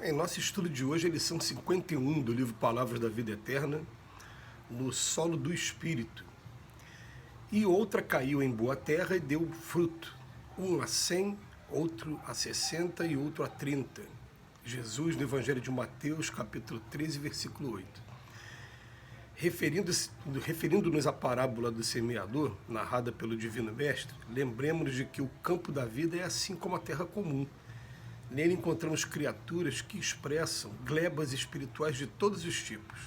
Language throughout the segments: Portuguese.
Em nosso estudo de hoje, a lição 51 do livro Palavras da Vida Eterna, no solo do Espírito. E outra caiu em boa terra e deu fruto, um a 100, outro a 60 e outro a 30. Jesus, no Evangelho de Mateus, capítulo 13, versículo 8. Referindo-nos à parábola do semeador, narrada pelo Divino Mestre, lembremos-nos de que o campo da vida é assim como a terra comum. Nele encontramos criaturas que expressam glebas espirituais de todos os tipos.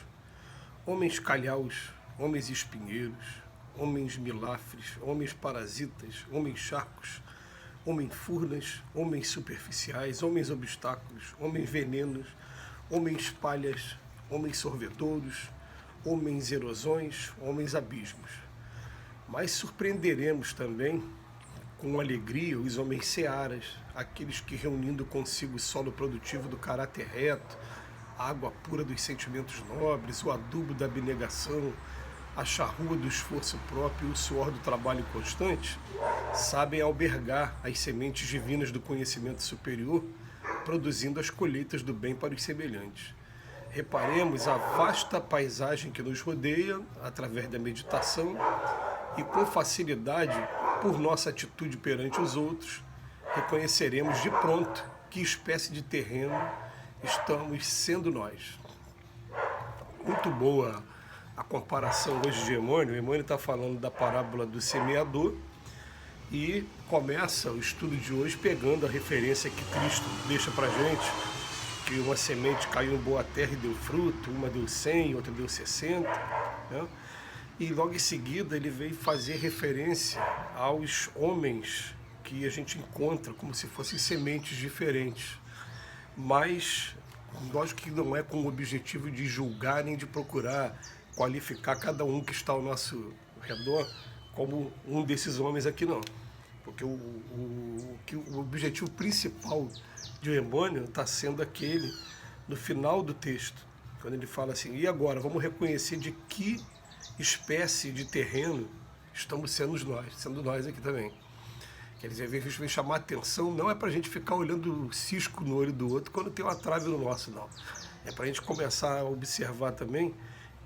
Homens calhaus, homens espinheiros, homens milafres, homens parasitas, homens charcos, homens furnas, homens superficiais, homens obstáculos, homens venenos, homens palhas, homens sorvedouros, homens erosões, homens abismos. Mas surpreenderemos também com alegria os homens searas, aqueles que reunindo consigo o solo produtivo do caráter reto, a água pura dos sentimentos nobres, o adubo da abnegação, a charrua do esforço próprio e o suor do trabalho constante, sabem albergar as sementes divinas do conhecimento superior, produzindo as colheitas do bem para os semelhantes. Reparemos a vasta paisagem que nos rodeia através da meditação e com facilidade, por nossa atitude perante os outros, reconheceremos de pronto que espécie de terreno estamos sendo nós. Muito boa a comparação hoje de Emmanuel. Emmanuel está falando da parábola do semeador e começa o estudo de hoje pegando a referência que Cristo deixa para a gente, que uma semente caiu em boa terra e deu fruto, uma deu 100, outra deu 60, né? E logo em seguida ele veio fazer referência aos homens que a gente encontra como se fossem sementes diferentes. Mas, lógico que não é com o objetivo de julgar nem de procurar qualificar cada um que está ao nosso redor como um desses homens aqui, não. Porque o objetivo principal de Emmanuel está sendo aquele no final do texto, quando ele fala assim, e agora, vamos reconhecer de que espécie de terreno estamos sendo nós aqui também. Quer dizer, vem chamar a atenção, não é para a gente ficar olhando o cisco no olho do outro quando tem uma trave no nosso, não. É para a gente começar a observar também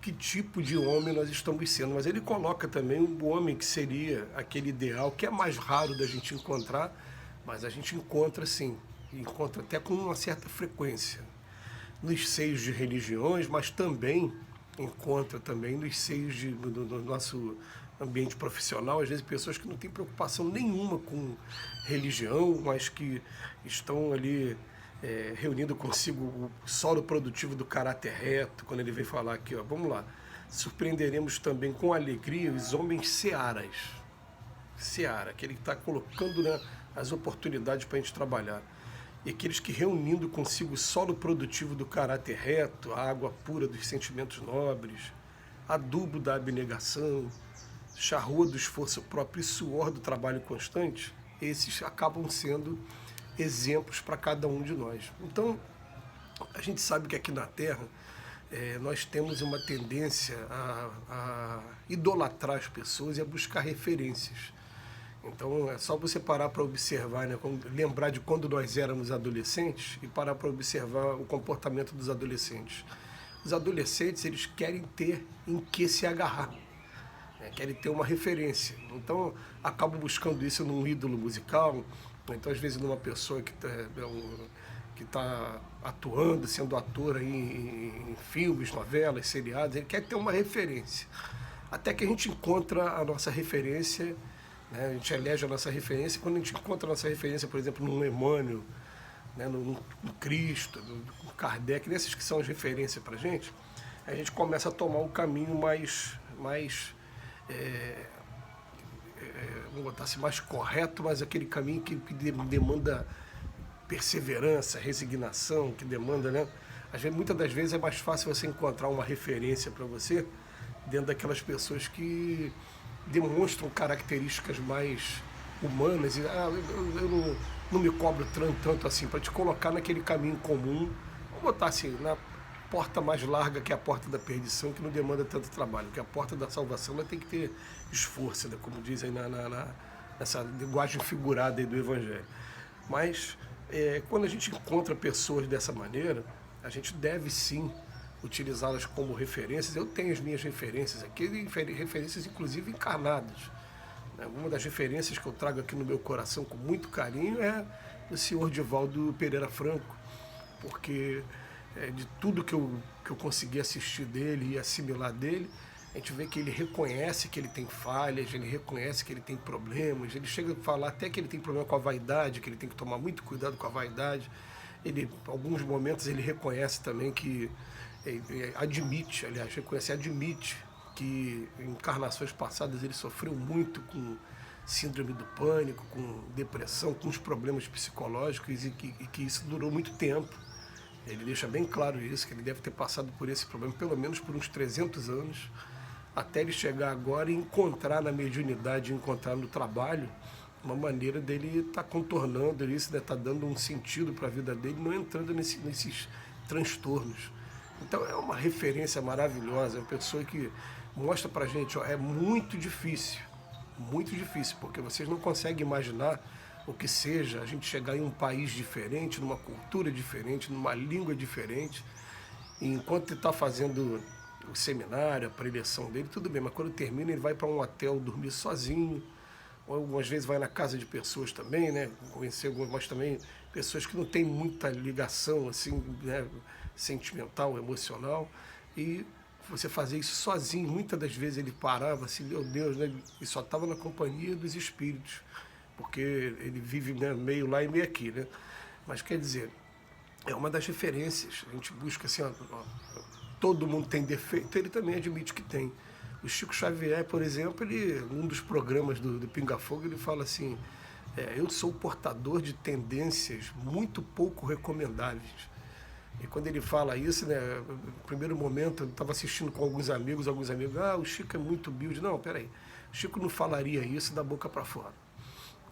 que tipo de homem nós estamos sendo. Mas ele coloca também um homem que seria aquele ideal, que é mais raro da gente encontrar, mas a gente encontra sim, encontra até com uma certa frequência nos seios de religiões, mas também encontra também nos seios do nosso ambiente profissional, às vezes pessoas que não têm preocupação nenhuma com religião, mas que estão ali reunindo consigo o solo produtivo do caráter reto, quando ele vem falar aqui, ó, vamos lá, surpreenderemos também com alegria os homens searas, aquele que está colocando, né, as oportunidades para a gente trabalhar, e aqueles que reunindo consigo o solo produtivo do caráter reto, a água pura dos sentimentos nobres, adubo da abnegação, charrua do esforço próprio e suor do trabalho constante, esses acabam sendo exemplos para cada um de nós. Então, a gente sabe que aqui na Terra nós temos uma tendência a idolatrar as pessoas e a buscar referências. Então, é só você parar para observar, né, lembrar de quando nós éramos adolescentes e parar para observar o comportamento dos adolescentes. Os adolescentes, eles querem ter em que se agarrar, né, querem ter uma referência. Então, acabam buscando isso num ídolo musical, então, às vezes, numa pessoa que está atuando, sendo ator aí em filmes, novelas, seriados, ele quer ter uma referência. Até que a gente encontra a nossa referência, né, a gente elege a nossa referência, quando a gente encontra a nossa referência, por exemplo, no Emmanuel, né, no Cristo, no Kardec, nesses que são as referências para a gente começa a tomar um caminho mais vamos botar assim, mais correto, mas aquele caminho que demanda perseverança, resignação, que demanda, né? Muitas das vezes é mais fácil você encontrar uma referência para você dentro daquelas pessoas que demonstram características mais humanas e eu não me cobro tanto assim, para te colocar naquele caminho comum, vamos botar assim, na porta mais larga, que é a porta da perdição, que não demanda tanto trabalho, porque a porta da salvação ela tem que ter esforço, né, como diz aí nessa linguagem figurada aí do Evangelho. Mas Quando a gente encontra pessoas dessa maneira, a gente deve sim utilizá-las como referências. Eu tenho as minhas referências aqui, referências inclusive encarnadas. Uma das referências que eu trago aqui no meu coração com muito carinho é o senhor Divaldo Pereira Franco, porque de tudo que eu consegui assistir dele e assimilar dele, a gente vê que ele reconhece que ele tem falhas, ele reconhece que ele tem problemas, ele chega a falar até que ele tem problema com a vaidade, que ele tem que tomar muito cuidado com a vaidade. Ele, em alguns momentos, ele reconhece também que, admite, aliás, reconhece, admite que em encarnações passadas ele sofreu muito com síndrome do pânico, com depressão, com os problemas psicológicos e que isso durou muito tempo. Ele deixa bem claro isso, que ele deve ter passado por esse problema pelo menos por uns 300 anos, até ele chegar agora e encontrar na mediunidade, encontrar no trabalho, uma maneira dele estar contornando isso, estar dando um sentido para a vida dele, não entrando nesses transtornos. Então é uma referência maravilhosa, é uma pessoa que mostra para a gente, é muito difícil, porque vocês não conseguem imaginar o que seja a gente chegar em um país diferente, numa cultura diferente, numa língua diferente, e enquanto ele está fazendo o seminário, a preleção dele, tudo bem, mas quando termina ele vai para um hotel dormir sozinho, ou algumas vezes vai na casa de pessoas também, né? Conhecer algumas, mas também pessoas que não têm muita ligação assim, né? Sentimental, emocional, e você fazer isso sozinho, muitas das vezes ele parava assim, meu Deus, né? E só estava na companhia dos espíritos, porque ele vive, né, meio lá e meio aqui, né? Mas quer dizer, é uma das referências, a gente busca assim, todo mundo tem defeito, ele também admite que tem. O Chico Xavier, por exemplo, ele, num dos programas do Pinga Fogo, ele fala assim, eu sou portador de tendências muito pouco recomendáveis. E quando ele fala isso, né, no primeiro momento, eu estava assistindo com alguns amigos, o Chico é muito humilde. Não, peraí, o Chico não falaria isso da boca para fora.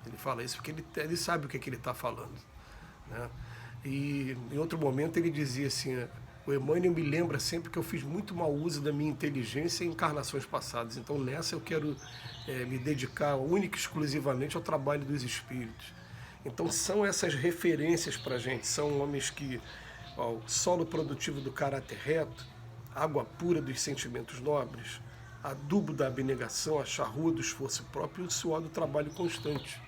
Ele fala isso porque ele sabe o que ele está falando, né? E em outro momento ele dizia assim, o Emmanuel me lembra sempre que eu fiz muito mau uso da minha inteligência em encarnações passadas. Então nessa eu quero me dedicar única e exclusivamente ao trabalho dos espíritos. Então são essas referências para a gente. São homens que, o solo produtivo do caráter reto, água pura dos sentimentos nobres, adubo da abnegação, a charrua do esforço próprio e o suor do trabalho constante.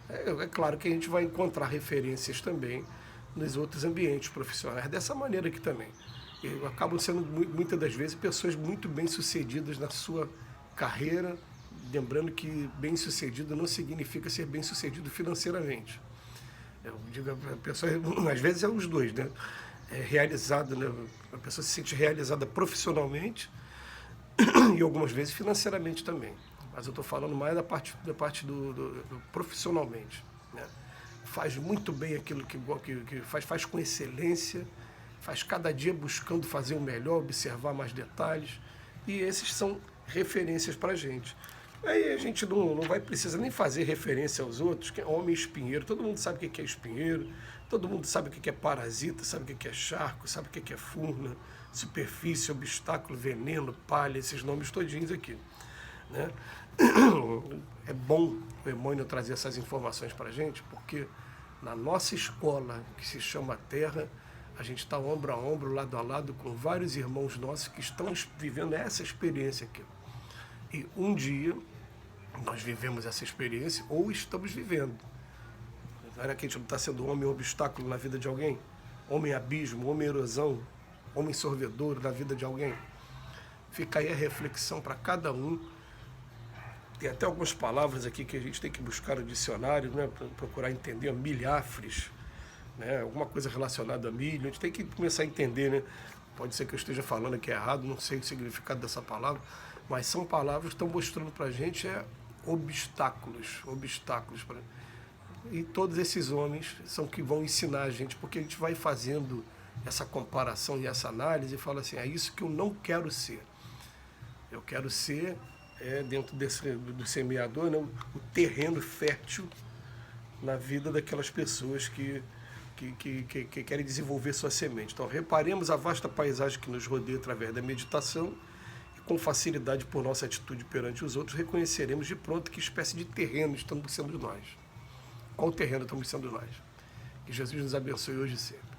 É claro que a gente vai encontrar referências também nos outros ambientes profissionais dessa maneira aqui também. E acabam sendo muitas das vezes pessoas muito bem sucedidas na sua carreira, lembrando que bem sucedido não significa ser bem sucedido financeiramente. Eu digo, a pessoa às vezes é os dois, né? Realizada, né? A pessoa se sente realizada profissionalmente e algumas vezes financeiramente também. Mas eu estou falando mais da parte do profissionalmente, né? Faz muito bem aquilo que faz com excelência, faz cada dia buscando fazer o melhor, observar mais detalhes, e esses são referências para a gente. Aí a gente não vai precisar nem fazer referência aos outros, que é homem espinheiro, todo mundo sabe o que é espinheiro, todo mundo sabe o que é parasita, sabe o que é charco, sabe o que é furna, superfície, obstáculo, veneno, palha, esses nomes todinhos aqui, né? É bom o Emmanuel trazer essas informações para a gente, porque na nossa escola, que se chama Terra, a gente está ombro a ombro, lado a lado, com vários irmãos nossos que estão vivendo essa experiência aqui. E um dia nós vivemos essa experiência, ou estamos vivendo. Será que a gente não está sendo homem obstáculo na vida de alguém? Homem abismo, homem erosão, homem sorvedouro na vida de alguém? Fica aí a reflexão para cada um. Tem até algumas palavras aqui que a gente tem que buscar no dicionário, né, para procurar entender, milhafres, né, alguma coisa relacionada a milho, a gente tem que começar a entender, né? Pode ser que eu esteja falando aqui errado, não sei o significado dessa palavra, mas são palavras que estão mostrando para a gente obstáculos. E todos esses homens são que vão ensinar a gente, porque a gente vai fazendo essa comparação e essa análise e fala assim, é isso que eu não quero ser. Eu quero ser... dentro do semeador, né, o terreno fértil na vida daquelas pessoas que querem desenvolver sua semente. Então, reparemos a vasta paisagem que nos rodeia através da meditação e, com facilidade por nossa atitude perante os outros, reconheceremos de pronto que espécie de terreno estamos sendo nós. Qual terreno estamos sendo nós? Que Jesus nos abençoe hoje e sempre.